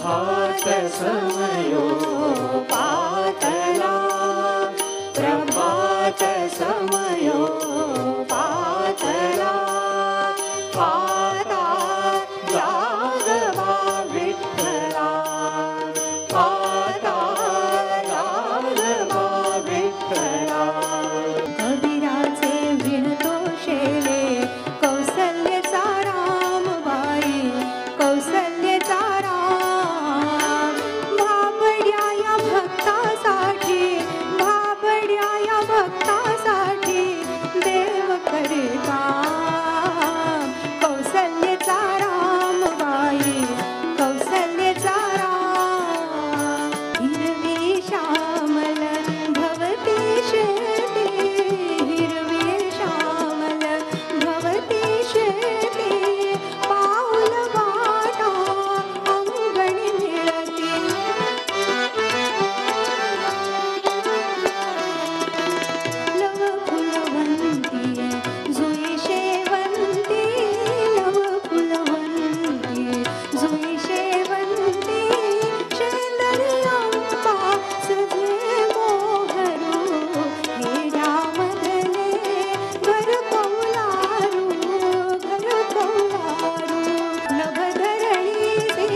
प्रभात समयो पातला प्रभात समयो पातला पाता जागवा विठ्ठला पाता जागवा विठ्ठला कबीराचे विणतो शेले कौसल्यचा रामबाई कौसल्यचा राम भाबड्या या भक्तासाठी भाबड्या या भक्तासाठी देव करे काम कौसल्यचा रामबाई कौसल्यचा राम हिरवी श्यामल भवती शेती हिरवी श्यामल भवती शेती पाऊल वाटा अंगणी मिळती लव फुलवंती जुई शेवंती लव फुलवंती जुई शेवंती शेंदरियांबा सजे मोहरू हेऱ्यामधले घर कौलारू नभधरणी ते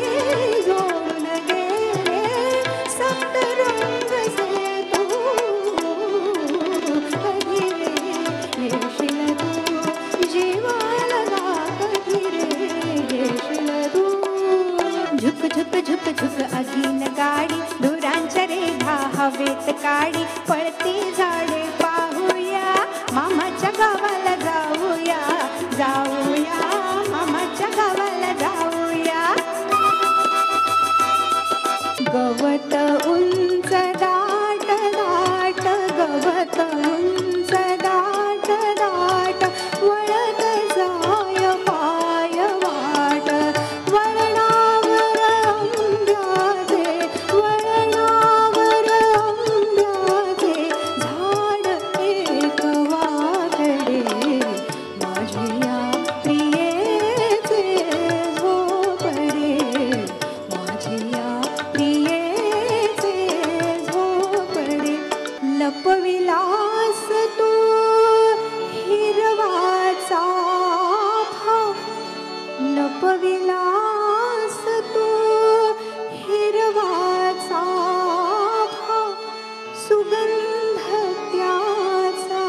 जोडून गेले सप्तरंग से तू कधी रे येशील तू जीवाला कधी रे येशील तू झुक झुक झुक झुक अगीन गाडी धुरांच्या रेघा हवेत काढी पळती झाडे पाहूया मामाच्या गावाला जाऊया जाऊया मामाच्या गावाला जाऊया गवत उंच दाट दाट गवत उंच दाट दाट वळत जाय पाय वाट वळणावर आंब्याचे वळणावर आंब्याचे झाड एक वाकडे माझ्या प्रियेचे झोपडे माझ्या प्रियेचे झोपडे लपविलास तू हिरवाचा लपविलास तू हिरवाचा सुगंध त्याचा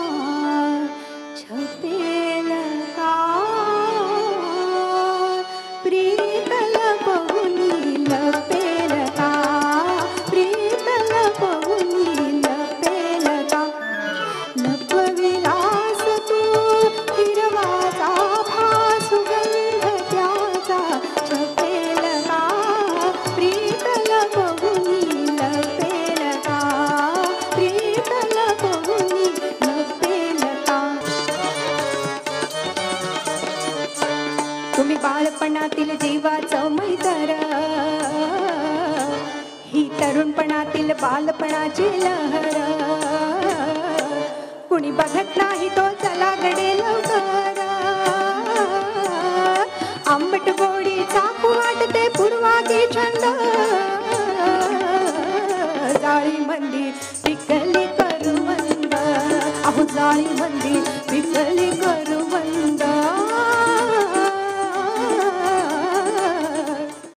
छपेल का प्रीतल बहुनी लपेल का प्रीतल बहुनी लपेल का लपविलास तू हिरवाचा सुगंध त्याचा छपेल का प्रीतल बहुनी लपेल का प्रीतल बहुनी लपेल का तुम्ही बालपणातील जीवाचं मैत्र ही तरुणपणातील बालपणाची लहर कुणी बघत नाही तो चला गडे लवकर आंबट गोडी चाकू वाटते पूर्वागी छंद जाळी मंदी पिकली करुवंद अहो जाळी मंदी पिकली करुवंद